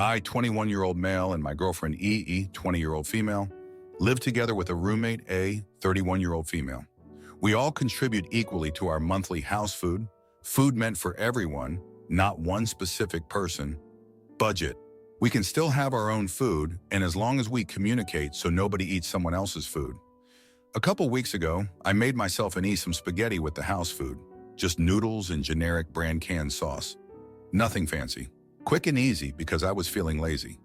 I, 21-year-old male, and my girlfriend E, 20-year-old female, live together with a roommate A, 31-year-old female. We all contribute equally to our monthly house food meant for everyone, not one specific person, budget. We can still have our own food, and as long as we communicate so nobody eats someone else's food. A couple weeks ago, I made myself and E some spaghetti with the house food, just noodles and generic brand canned sauce. Nothing fancy. Quick and easy because I was feeling lazy.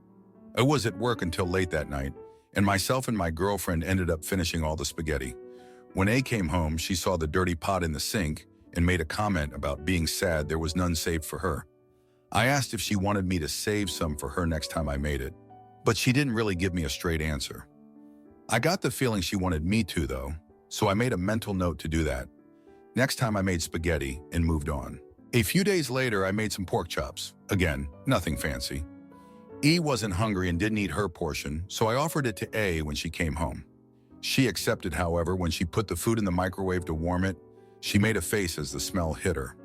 I was at work until late that night, and myself and my girlfriend ended up finishing all the spaghetti. When A came home, she saw the dirty pot in the sink and made a comment about being sad there was none saved for her. I asked if she wanted me to save some for her next time I made it, but she didn't really give me a straight answer. I got the feeling she wanted me to, though, so I made a mental note to do that. Next time I made spaghetti and moved on. A few days later, I made some pork chops. Again, nothing fancy. E wasn't hungry and didn't eat her portion, so I offered it to A when she came home. She accepted, however, when she put the food in the microwave to warm it. She made a face as the smell hit her.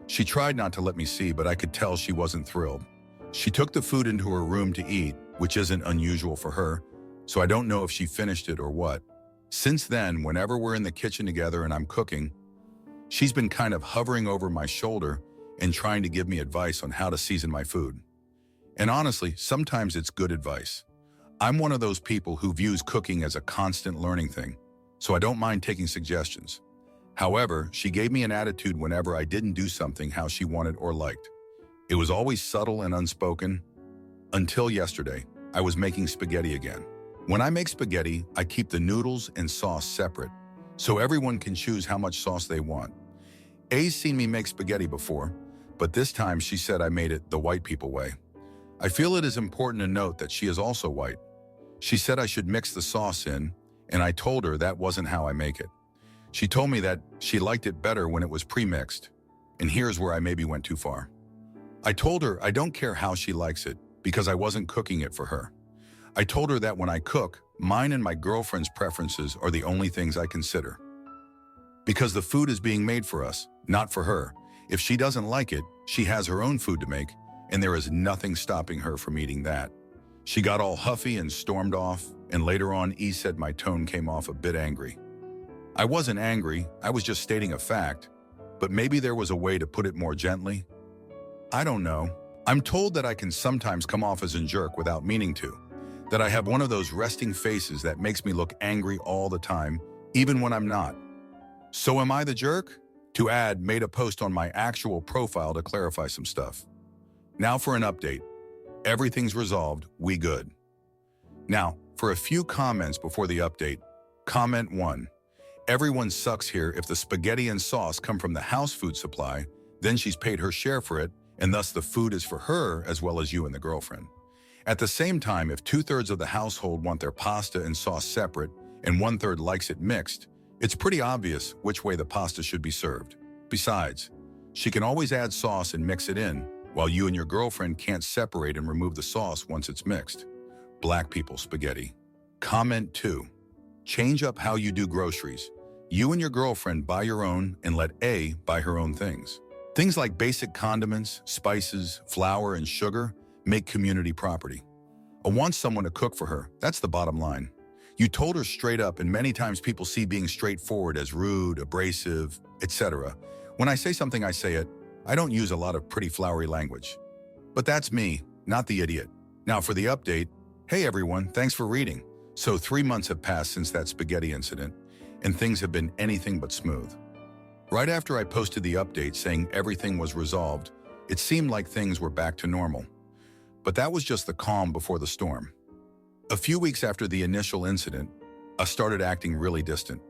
She tried not to let me see, but I could tell she wasn't thrilled. She took the food into her room to eat, which isn't unusual for her, so I don't know if she finished it or what. Since then, whenever we're in the kitchen together and I'm cooking, she's been kind of hovering over my shoulder and trying to give me advice on how to season my food. And honestly, sometimes it's good advice. I'm one of those people who views cooking as a constant learning thing, so I don't mind taking suggestions. However, she gave me an attitude whenever I didn't do something how she wanted or liked. It was always subtle and unspoken. Until yesterday, I was making spaghetti again. When I make spaghetti, I keep the noodles and sauce separate, so everyone can choose how much sauce they want. A's seen me make spaghetti before, but this time she said I made it the white people way. I feel it is important to note that she is also white. She said I should mix the sauce in, and I told her that wasn't how I make it. She told me that she liked it better when it was pre-mixed, and here's where I maybe went too far. I told her I don't care how she likes it because I wasn't cooking it for her. I told her that when I cook, mine and my girlfriend's preferences are the only things I consider. Because the food is being made for us, not for her. If she doesn't like it, she has her own food to make, and there is nothing stopping her from eating that. She got all huffy and stormed off, and later on E said my tone came off a bit angry. I wasn't angry, I was just stating a fact, but maybe there was a way to put it more gently. I don't know. I'm told that I can sometimes come off as a jerk without meaning to, that I have one of those resting faces that makes me look angry all the time, even when I'm not. So am I the jerk? To add, made a post on my actual profile to clarify some stuff. Now for an update. Everything's resolved, we good. Now, for a few comments before the update. Comment 1. Everyone sucks here. If the spaghetti and sauce come from the house food supply, then she's paid her share for it, and thus the food is for her as well as you and the girlfriend. At the same time, if 2/3 of the household want their pasta and sauce separate and 1/3 likes it mixed, it's pretty obvious which way the pasta should be served. Besides, she can always add sauce and mix it in, while you and your girlfriend can't separate and remove the sauce once it's mixed. Black people spaghetti. Comment 2. Change up how you do groceries. You and your girlfriend buy your own and let A buy her own things. Things like basic condiments, spices, flour, and sugar make community property. I want someone to cook for her. That's the bottom line. You told her straight up, and many times people see being straightforward as rude, abrasive, etc. When I say something, I say it. I don't use a lot of pretty flowery language. But that's me, not the idiot. Now for the update. Hey everyone, thanks for reading. So 3 months have passed since that spaghetti incident, and things have been anything but smooth. Right after I posted the update saying everything was resolved, it seemed like things were back to normal. But that was just the calm before the storm. A few weeks after the initial incident, I started acting really distant.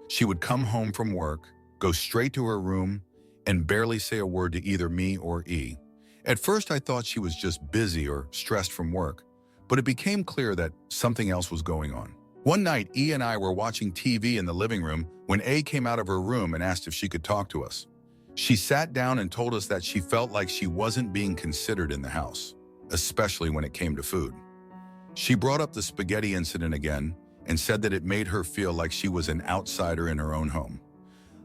She would come home from work, go straight to her room, and barely say a word to either me or E. At first I thought she was just busy or stressed from work, but it became clear that something else was going on. One night, E and I were watching TV in the living room when A came out of her room and asked if she could talk to us. She sat down and told us that she felt like she wasn't being considered in the house, especially when it came to food. She brought up the spaghetti incident again and said that it made her feel like she was an outsider in her own home.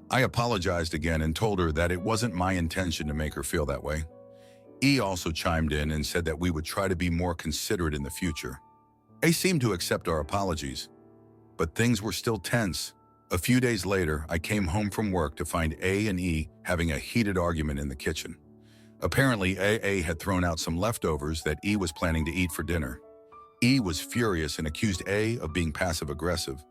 I apologized again and told her that it wasn't my intention to make her feel that way. E also chimed in and said that we would try to be more considerate in the future. A seemed to accept our apologies, but things were still tense. A few days later, I came home from work to find A and E having a heated argument in the kitchen. Apparently, A had thrown out some leftovers that E was planning to eat for dinner. E was furious and accused A of being passive-aggressive.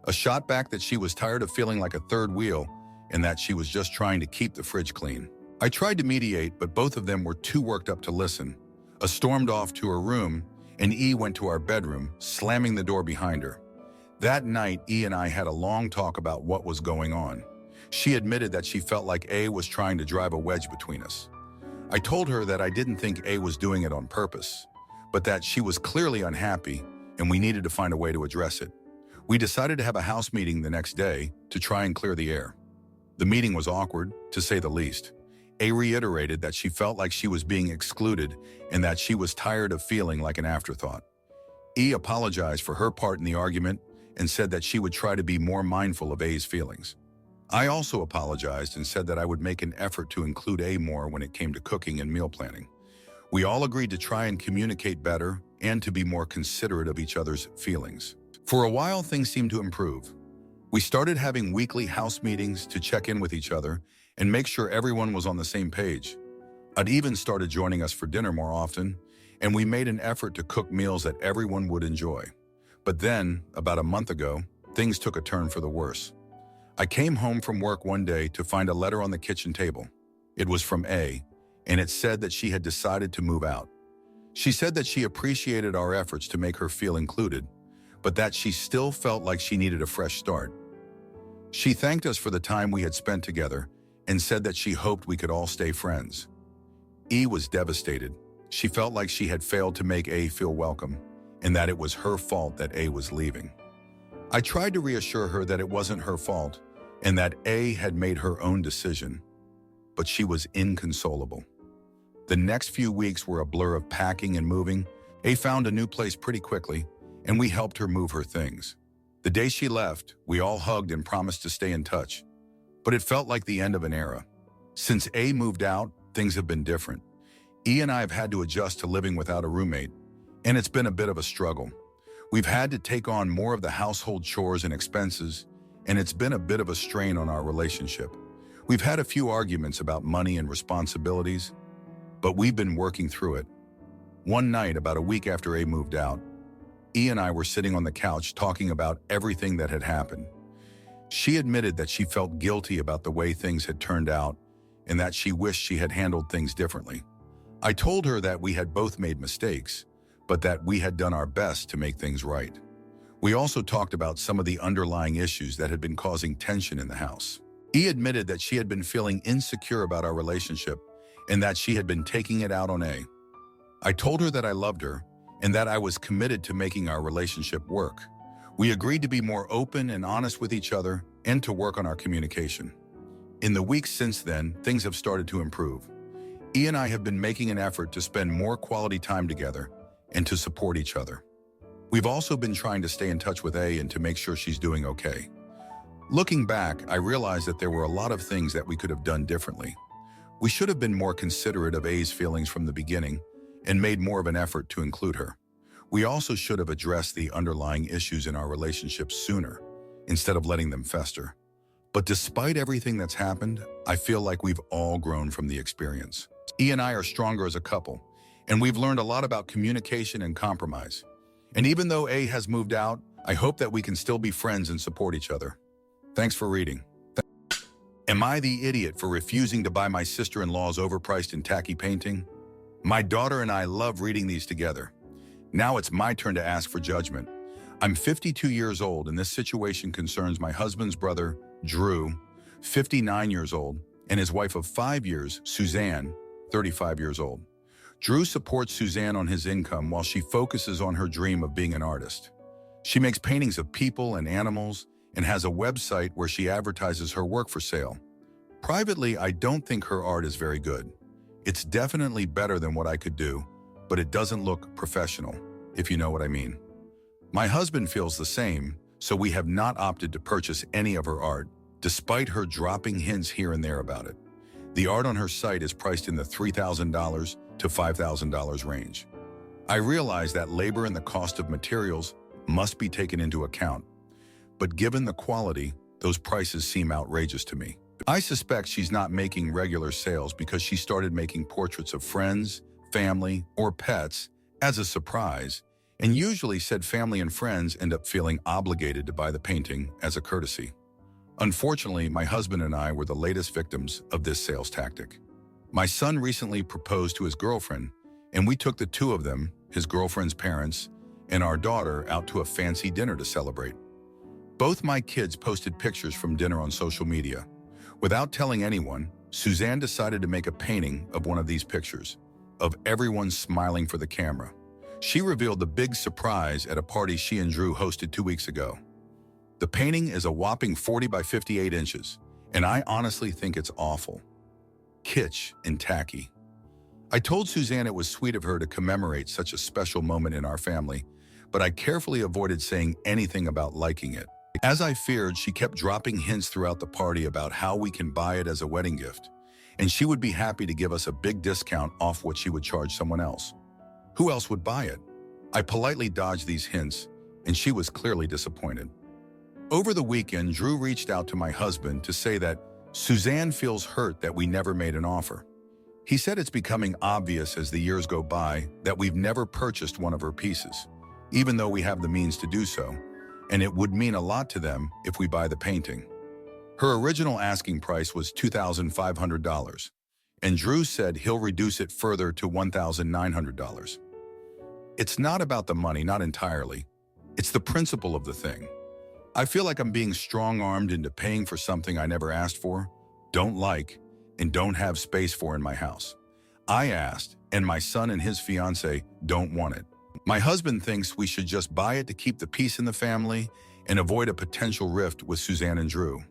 A shot back that she was tired of feeling like a third wheel and that she was just trying to keep the fridge clean. I tried to mediate, but both of them were too worked up to listen. A stormed off to her room, and E went to our bedroom, slamming the door behind her. That night, E and I had a long talk about what was going on. She admitted that she felt like A was trying to drive a wedge between us. I told her that I didn't think A was doing it on purpose, but that she was clearly unhappy and we needed to find a way to address it. We decided to have a house meeting the next day to try and clear the air. The meeting was awkward, to say the least. A reiterated that she felt like she was being excluded and that she was tired of feeling like an afterthought. E apologized for her part in the argument and said that she would try to be more mindful of A's feelings. I also apologized and said that I would make an effort to include A more when it came to cooking and meal planning. We all agreed to try and communicate better and to be more considerate of each other's feelings. For a while, things seemed to improve. We started having weekly house meetings to check in with each other and make sure everyone was on the same page. I'd even started joining us for dinner more often, and we made an effort to cook meals that everyone would enjoy. But then, about a month ago, things took a turn for the worse. I came home from work one day to find a letter on the kitchen table. It was from A, and it said that she had decided to move out. She said that she appreciated our efforts to make her feel included, but that she still felt like she needed a fresh start. She thanked us for the time we had spent together and said that she hoped we could all stay friends. E was devastated. She felt like she had failed to make A feel welcome, and that it was her fault that A was leaving. I tried to reassure her that it wasn't her fault and that A had made her own decision, but she was inconsolable. The next few weeks were a blur of packing and moving. A found a new place pretty quickly, and we helped her move her things. The day she left, we all hugged and promised to stay in touch, but it felt like the end of an era. Since A moved out, things have been different. E and I have had to adjust to living without a roommate, and it's been a bit of a struggle. We've had to take on more of the household chores and expenses, and it's been a bit of a strain on our relationship. We've had a few arguments about money and responsibilities, but we've been working through it. One night, about a week after A moved out, E and I were sitting on the couch talking about everything that had happened. She admitted that she felt guilty about the way things had turned out and that she wished she had handled things differently. I told her that we had both made mistakes, but that we had done our best to make things right. We also talked about some of the underlying issues that had been causing tension in the house. E admitted that she had been feeling insecure about our relationship and that she had been taking it out on A. I told her that I loved her and that I was committed to making our relationship work. We agreed to be more open and honest with each other and to work on our communication. In the weeks since then, things have started to improve. E and I have been making an effort to spend more quality time together and to support each other. We've also been trying to stay in touch with A and to make sure she's doing okay. Looking back, I realized that there were a lot of things that we could have done differently. We should have been more considerate of A's feelings from the beginning and made more of an effort to include her. We also should have addressed the underlying issues in our relationship sooner, instead of letting them fester. But despite everything that's happened, I feel like we've all grown from the experience. E and I are stronger as a couple, and we've learned a lot about communication and compromise. And even though A has moved out, I hope that we can still be friends and support each other. Thanks for reading. Am I the idiot for refusing to buy my sister-in-law's overpriced and tacky painting? My daughter and I love reading these together. Now it's my turn to ask for judgment. I'm 52 years old, and this situation concerns my husband's brother, Drew, 59 years old, and his wife of 5 years, Suzanne, 35 years old. Drew supports Suzanne on his income while she focuses on her dream of being an artist. She makes paintings of people and animals and has a website where she advertises her work for sale. Privately, I don't think her art is very good. It's definitely better than what I could do, but it doesn't look professional, if you know what I mean. My husband feels the same, so we have not opted to purchase any of her art, despite her dropping hints here and there about it. The art on her site is priced in the $3,000 to $5,000 range. I realize that labor and the cost of materials must be taken into account, but given the quality, those prices seem outrageous to me. I suspect she's not making regular sales because she started making portraits of friends, family, or pets as a surprise, and usually said family and friends end up feeling obligated to buy the painting as a courtesy. Unfortunately, my husband and I were the latest victims of this sales tactic. My son recently proposed to his girlfriend, and we took the two of them, his girlfriend's parents, and our daughter out to a fancy dinner to celebrate. Both my kids posted pictures from dinner on social media. Without telling anyone, Suzanne decided to make a painting of one of these pictures, of everyone smiling for the camera. She revealed the big surprise at a party she and Drew hosted 2 weeks ago. The painting is a whopping 40 by 58 inches, and I honestly think it's awful. Kitsch and tacky. I told Suzanne it was sweet of her to commemorate such a special moment in our family, but I carefully avoided saying anything about liking it. As I feared, she kept dropping hints throughout the party about how we can buy it as a wedding gift, and she would be happy to give us a big discount off what she would charge someone else. Who else would buy it? I politely dodged these hints, and she was clearly disappointed. Over the weekend, Drew reached out to my husband to say that Suzanne feels hurt that we never made an offer. He said it's becoming obvious as the years go by that we've never purchased one of her pieces, even though we have the means to do so, and it would mean a lot to them if we buy the painting. Her original asking price was $2,500, and Drew said he'll reduce it further to $1,900. It's not about the money, not entirely. It's the principle of the thing. I feel like I'm being strong-armed into paying for something I never asked for, don't like, and don't have space for in my house. I asked, and my son and his fiancée don't want it. My husband thinks we should just buy it to keep the peace in the family and avoid a potential rift with Suzanne and Drew.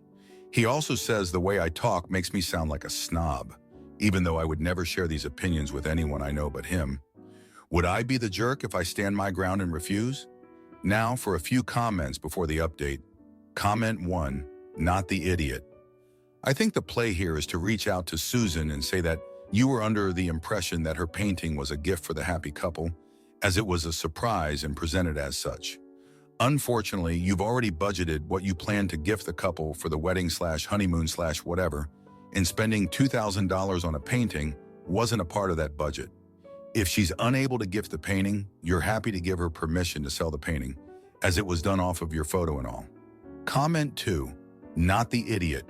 He also says the way I talk makes me sound like a snob, even though I would never share these opinions with anyone I know but him. Would I be the jerk if I stand my ground and refuse? Now for a few comments before the update. Comment 1, not the idiot. I think the play here is to reach out to Susan and say that you were under the impression that her painting was a gift for the happy couple, as it was a surprise and presented as such. Unfortunately, you've already budgeted what you plan to gift the couple for the wedding/honeymoon/whatever, and spending $2,000 on a painting wasn't a part of that budget. If she's unable to gift the painting, you're happy to give her permission to sell the painting, as it was done off of your photo and all. Comment 2, not the idiot.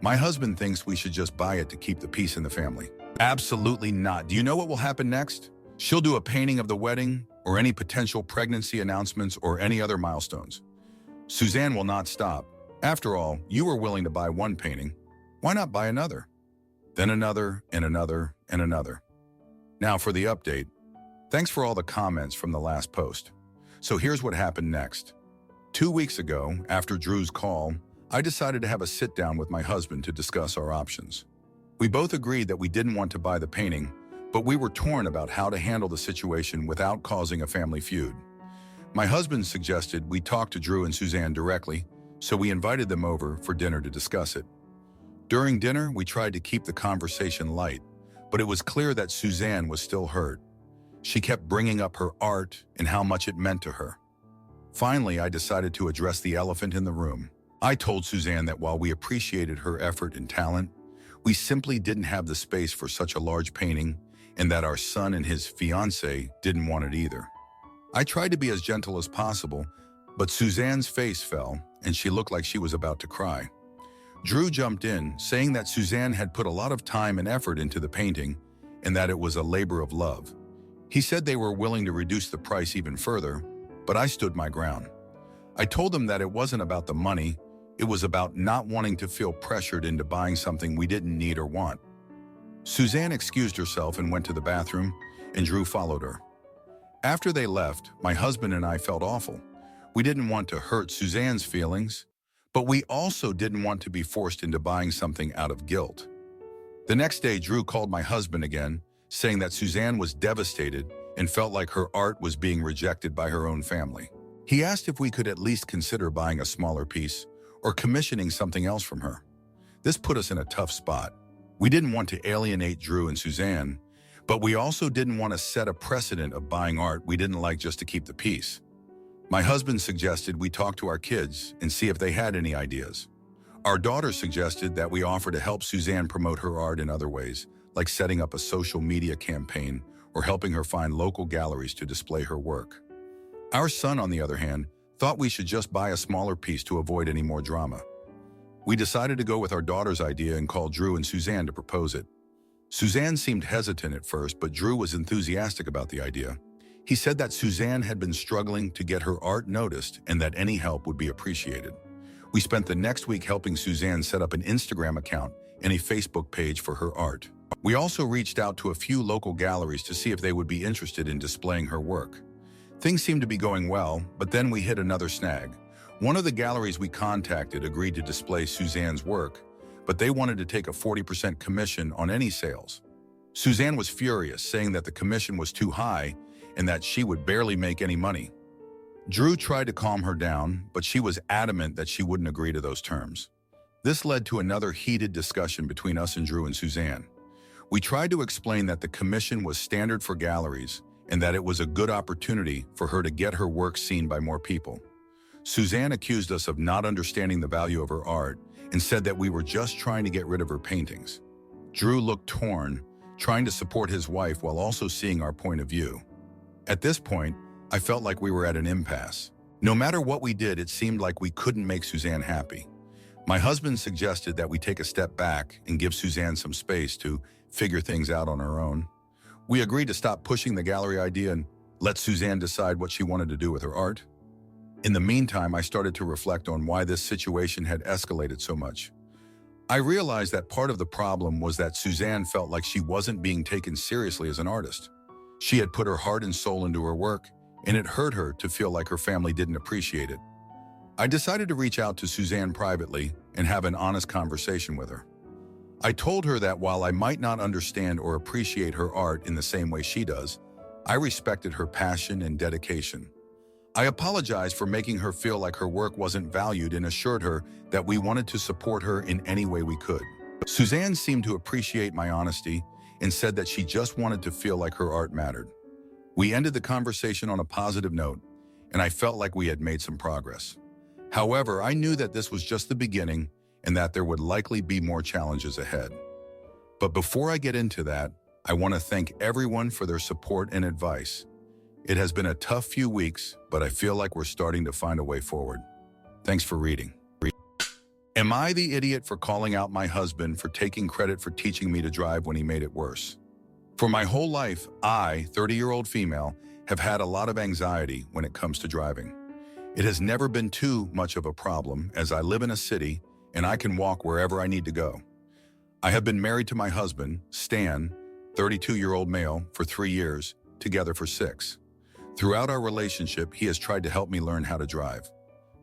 My husband thinks we should just buy it to keep the peace in the family. Absolutely not. Do you know what will happen next? She'll do a painting of the wedding, or any potential pregnancy announcements, or any other milestones. Suzanne will not stop. After all, you were willing to buy one painting. Why not buy another? Then another, and another, and another. Now for the update. Thanks for all the comments from the last post. So here's what happened next. 2 weeks ago, after Drew's call, I decided to have a sit-down with my husband to discuss our options. We both agreed that we didn't want to buy the painting, but we were torn about how to handle the situation without causing a family feud. My husband suggested we talk to Drew and Suzanne directly, so we invited them over for dinner to discuss it. During dinner, we tried to keep the conversation light, but it was clear that Suzanne was still hurt. She kept bringing up her art and how much it meant to her. Finally, I decided to address the elephant in the room. I told Suzanne that while we appreciated her effort and talent, we simply didn't have the space for such a large painting, and that our son and his fiancée didn't want it either. I tried to be as gentle as possible, but Suzanne's face fell, and she looked like she was about to cry. Drew jumped in, saying that Suzanne had put a lot of time and effort into the painting, and that it was a labor of love. He said they were willing to reduce the price even further, but I stood my ground. I told them that it wasn't about the money, it was about not wanting to feel pressured into buying something we didn't need or want. Suzanne excused herself and went to the bathroom, and Drew followed her. After they left, my husband and I felt awful. We didn't want to hurt Suzanne's feelings, but we also didn't want to be forced into buying something out of guilt. The next day, Drew called my husband again, saying that Suzanne was devastated and felt like her art was being rejected by her own family. He asked if we could at least consider buying a smaller piece or commissioning something else from her. This put us in a tough spot. We didn't want to alienate Drew and Suzanne, But we also didn't want to set a precedent of buying art we didn't like just to keep the peace. My husband suggested we talk to our kids and see if they had any ideas. Our daughter suggested that we offer to help Suzanne promote her art in other ways, like setting up a social media campaign or helping her find local galleries to display her work. Our son, on the other hand, thought we should just buy a smaller piece to avoid any more drama. We decided to go with our daughter's idea and called Drew and Suzanne to propose it. Suzanne seemed hesitant at first, but Drew was enthusiastic about the idea. He said that Suzanne had been struggling to get her art noticed and that any help would be appreciated. We spent the next week helping Suzanne set up an Instagram account and a Facebook page for her art. We also reached out to a few local galleries to see if they would be interested in displaying her work. Things seemed to be going well, but then we hit another snag. One of the galleries we contacted agreed to display Suzanne's work, but they wanted to take a 40% commission on any sales. Suzanne was furious, saying that the commission was too high and that she would barely make any money. Drew tried to calm her down, but she was adamant that she wouldn't agree to those terms. This led to another heated discussion between us and Drew and Suzanne. We tried to explain that the commission was standard for galleries and that it was a good opportunity for her to get her work seen by more people. Suzanne accused us of not understanding the value of her art and said that we were just trying to get rid of her paintings. Drew looked torn, trying to support his wife while also seeing our point of view. At this point, I felt like we were at an impasse. No matter what we did, it seemed like we couldn't make Suzanne happy. My husband suggested that we take a step back and give Suzanne some space to figure things out on her own. We agreed to stop pushing the gallery idea and let Suzanne decide what she wanted to do with her art. In the meantime, I started to reflect on why this situation had escalated so much. I realized that part of the problem was that Suzanne felt like she wasn't being taken seriously as an artist. She had put her heart and soul into her work, and it hurt her to feel like her family didn't appreciate it. I decided to reach out to Suzanne privately and have an honest conversation with her. I told her that while I might not understand or appreciate her art in the same way she does, I respected her passion and dedication. I apologized for making her feel like her work wasn't valued and assured her that we wanted to support her in any way we could. Suzanne seemed to appreciate my honesty and said that she just wanted to feel like her art mattered. We ended the conversation on a positive note, and I felt like we had made some progress. However, I knew that this was just the beginning and that there would likely be more challenges ahead. But before I get into that, I want to thank everyone for their support and advice. It has been a tough few weeks, but I feel like we're starting to find a way forward. Thanks for reading. Am I the idiot for calling out my husband for taking credit for teaching me to drive when he made it worse? For my whole life, I, 30-year-old female, have had a lot of anxiety when it comes to driving. It has never been too much of a problem as I live in a city and I can walk wherever I need to go. I have been married to my husband, Stan, 32-year-old male, for 3 years, together for 6. Throughout our relationship, he has tried to help me learn how to drive.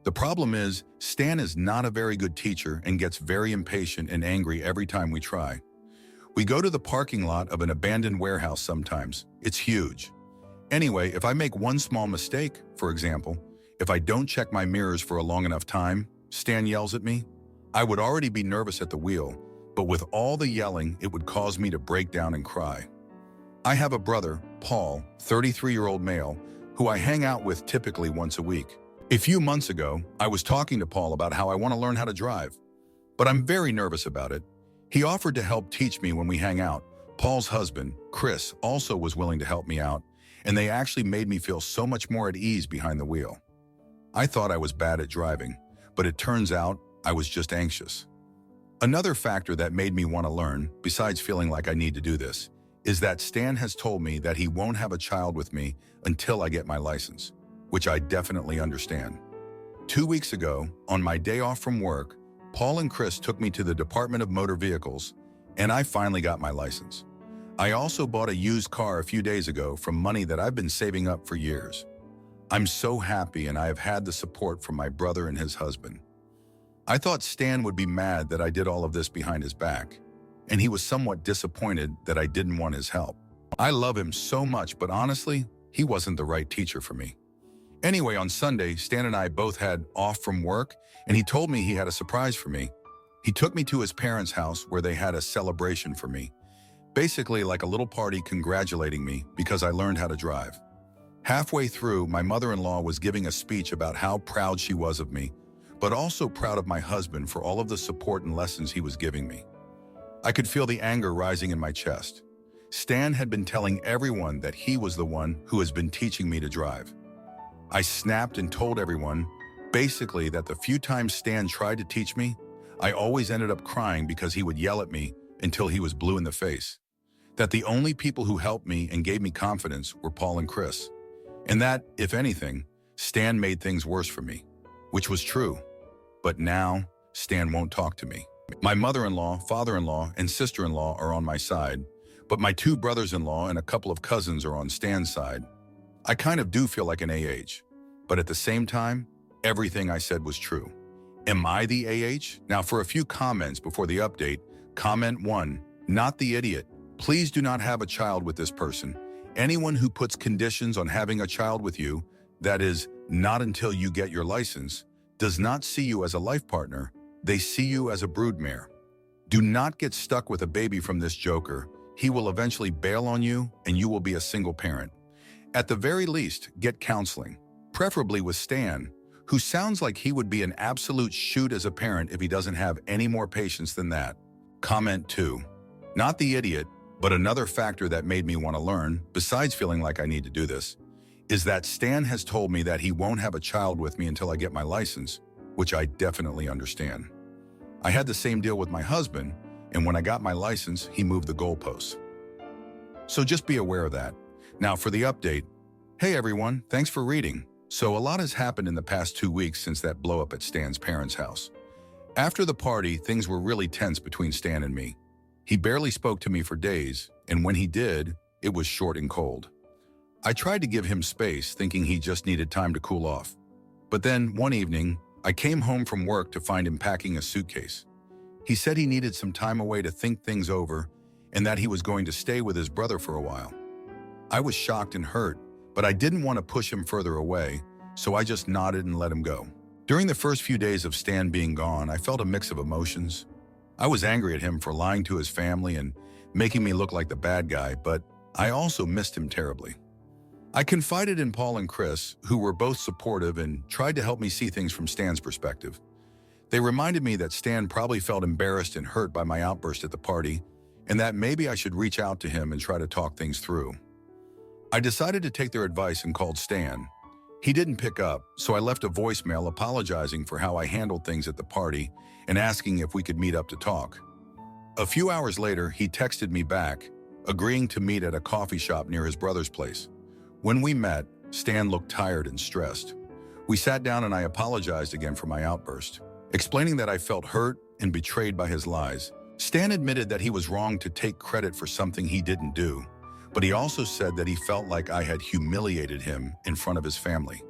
The problem is, Stan is not a very good teacher and gets very impatient and angry every time we try. We go to the parking lot of an abandoned warehouse sometimes. It's huge. Anyway, if I make one small mistake, for example, if I don't check my mirrors for a long enough time, Stan yells at me. I would already be nervous at the wheel, but with all the yelling, it would cause me to break down and cry. I have a brother, Paul, 33-year-old male, who I hang out with typically once a week. A few months ago, I was talking to Paul about how I want to learn how to drive, but I'm very nervous about it. He offered to help teach me when we hang out. Paul's husband, Chris, also was willing to help me out, and they actually made me feel so much more at ease behind the wheel. I thought I was bad at driving, but it turns out I was just anxious. Another factor that made me want to learn, besides feeling like I need to do this, is that Stan has told me that he won't have a child with me until I get my license, which I definitely understand. 2 weeks ago, on my day off from work, Paul and Chris took me to the Department of Motor Vehicles, and I finally got my license. I also bought a used car a few days ago from money that I've been saving up for years. I'm so happy, and I have had the support from my brother and his husband. I thought Stan would be mad that I did all of this behind his back, and he was somewhat disappointed that I didn't want his help. I love him so much, but honestly, he wasn't the right teacher for me. Anyway, on Sunday, Stan and I both had off from work, and he told me he had a surprise for me. He took me to his parents' house where they had a celebration for me. Basically like a little party congratulating me because I learned how to drive. Halfway through, my mother-in-law was giving a speech about how proud she was of me, but also proud of my husband for all of the support and lessons he was giving me. I could feel the anger rising in my chest. Stan had been telling everyone that he was the one who has been teaching me to drive. I snapped and told everyone, basically, that the few times Stan tried to teach me, I always ended up crying because he would yell at me until he was blue in the face. That the only people who helped me and gave me confidence were Paul and Chris. And that, if anything, Stan made things worse for me, which was true. But now, Stan won't talk to me. My mother-in-law, father-in-law, and sister-in-law are on my side, but my two brothers-in-law and a couple of cousins are on Stan's side. I kind of do feel like an AH, but at the same time, everything I said was true. Am I the AH? Now for a few comments before the update, comment 1, not the idiot. Please do not have a child with this person. Anyone who puts conditions on having a child with you, that is, not until you get your license, does not see you as a life partner. They see you as a broodmare. Do not get stuck with a baby from this joker. He will eventually bail on you and you will be a single parent. At the very least, get counseling, preferably with Stan, who sounds like he would be an absolute shoot as a parent if he doesn't have any more patience than that. Comment 2. Not the idiot, but another factor that made me want to learn, besides feeling like I need to do this, is that Stan has told me that he won't have a child with me until I get my license, which I definitely understand. I had the same deal with my husband, and when I got my license, he moved the goalposts. So just be aware of that. Now for the update. Hey everyone, thanks for reading. So a lot has happened in the past 2 weeks since that blow up at Stan's parents' house. After the party, things were really tense between Stan and me. He barely spoke to me for days, and when he did, it was short and cold. I tried to give him space, thinking he just needed time to cool off. But then, one evening, I came home from work to find him packing a suitcase. He said he needed some time away to think things over and that he was going to stay with his brother for a while. I was shocked and hurt, but I didn't want to push him further away, so I just nodded and let him go. During the first few days of Stan being gone, I felt a mix of emotions. I was angry at him for lying to his family and making me look like the bad guy, but I also missed him terribly. I confided in Paul and Chris, who were both supportive and tried to help me see things from Stan's perspective. They reminded me that Stan probably felt embarrassed and hurt by my outburst at the party, and that maybe I should reach out to him and try to talk things through. I decided to take their advice and called Stan. He didn't pick up, so I left a voicemail apologizing for how I handled things at the party and asking if we could meet up to talk. A few hours later, he texted me back, agreeing to meet at a coffee shop near his brother's place. When we met, Stan looked tired and stressed. We sat down and I apologized again for my outburst, explaining that I felt hurt and betrayed by his lies. Stan admitted that he was wrong to take credit for something he didn't do, but he also said that he felt like I had humiliated him in front of his family.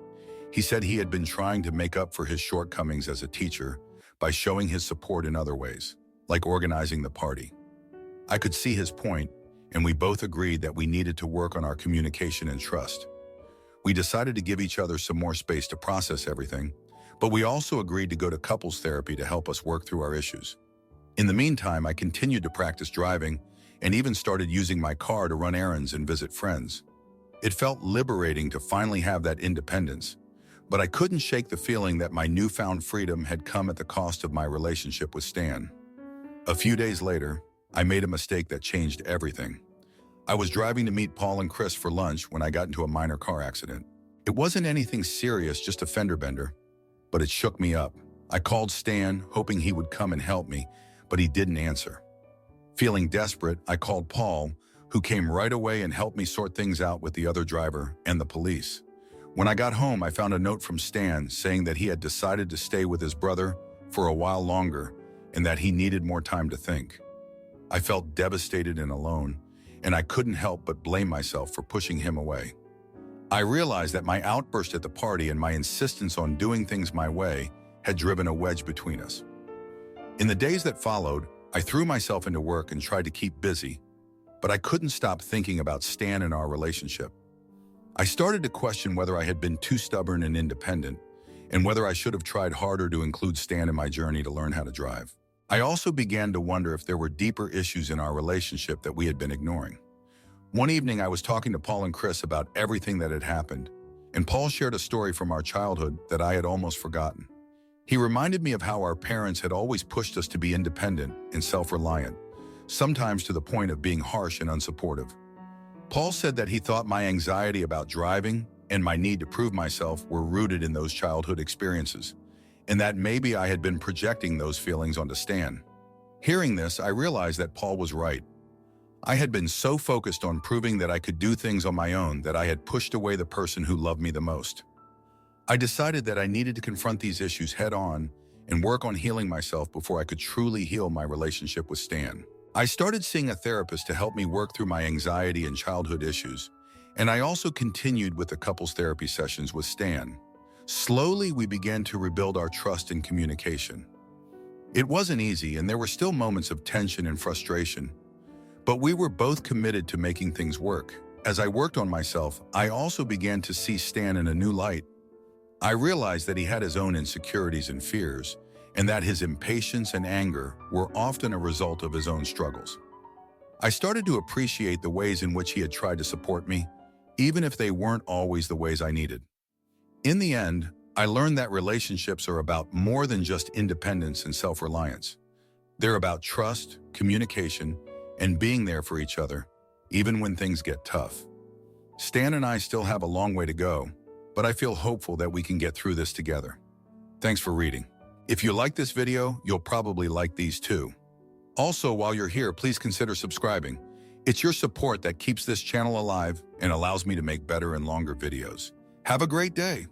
He said he had been trying to make up for his shortcomings as a teacher by showing his support in other ways, like organizing the party. I could see his point, and we both agreed that we needed to work on our communication and trust. We decided to give each other some more space to process everything, but we also agreed to go to couples therapy to help us work through our issues. In the meantime, I continued to practice driving and even started using my car to run errands and visit friends. It felt liberating to finally have that independence, but I couldn't shake the feeling that my newfound freedom had come at the cost of my relationship with Stan. A few days later, I made a mistake that changed everything. I was driving to meet Paul and Chris for lunch when I got into a minor car accident. It wasn't anything serious, just a fender bender, but it shook me up. I called Stan, hoping he would come and help me, but he didn't answer. Feeling desperate, I called Paul, who came right away and helped me sort things out with the other driver and the police. When I got home, I found a note from Stan saying that he had decided to stay with his brother for a while longer and that he needed more time to think. I felt devastated and alone, and I couldn't help but blame myself for pushing him away. I realized that my outburst at the party and my insistence on doing things my way had driven a wedge between us. In the days that followed, I threw myself into work and tried to keep busy, but I couldn't stop thinking about Stan and our relationship. I started to question whether I had been too stubborn and independent, and whether I should have tried harder to include Stan in my journey to learn how to drive. I also began to wonder if there were deeper issues in our relationship that we had been ignoring. One evening, I was talking to Paul and Chris about everything that had happened, and Paul shared a story from our childhood that I had almost forgotten. He reminded me of how our parents had always pushed us to be independent and self-reliant, sometimes to the point of being harsh and unsupportive. Paul said that he thought my anxiety about driving and my need to prove myself were rooted in those childhood experiences, and that maybe I had been projecting those feelings onto Stan. Hearing this, I realized that Paul was right. I had been so focused on proving that I could do things on my own that I had pushed away the person who loved me the most. I decided that I needed to confront these issues head-on and work on healing myself before I could truly heal my relationship with Stan. I started seeing a therapist to help me work through my anxiety and childhood issues, and I also continued with the couples therapy sessions with Stan. Slowly, we began to rebuild our trust and communication. It wasn't easy, and there were still moments of tension and frustration, but we were both committed to making things work. As I worked on myself, I also began to see Stan in a new light. I realized that he had his own insecurities and fears, and that his impatience and anger were often a result of his own struggles. I started to appreciate the ways in which he had tried to support me, even if they weren't always the ways I needed. In the end, I learned that relationships are about more than just independence and self-reliance. They're about trust, communication, and being there for each other, even when things get tough. Stan and I still have a long way to go, but I feel hopeful that we can get through this together. Thanks for reading. If you like this video, you'll probably like these too. Also, while you're here, please consider subscribing. It's your support that keeps this channel alive and allows me to make better and longer videos. Have a great day.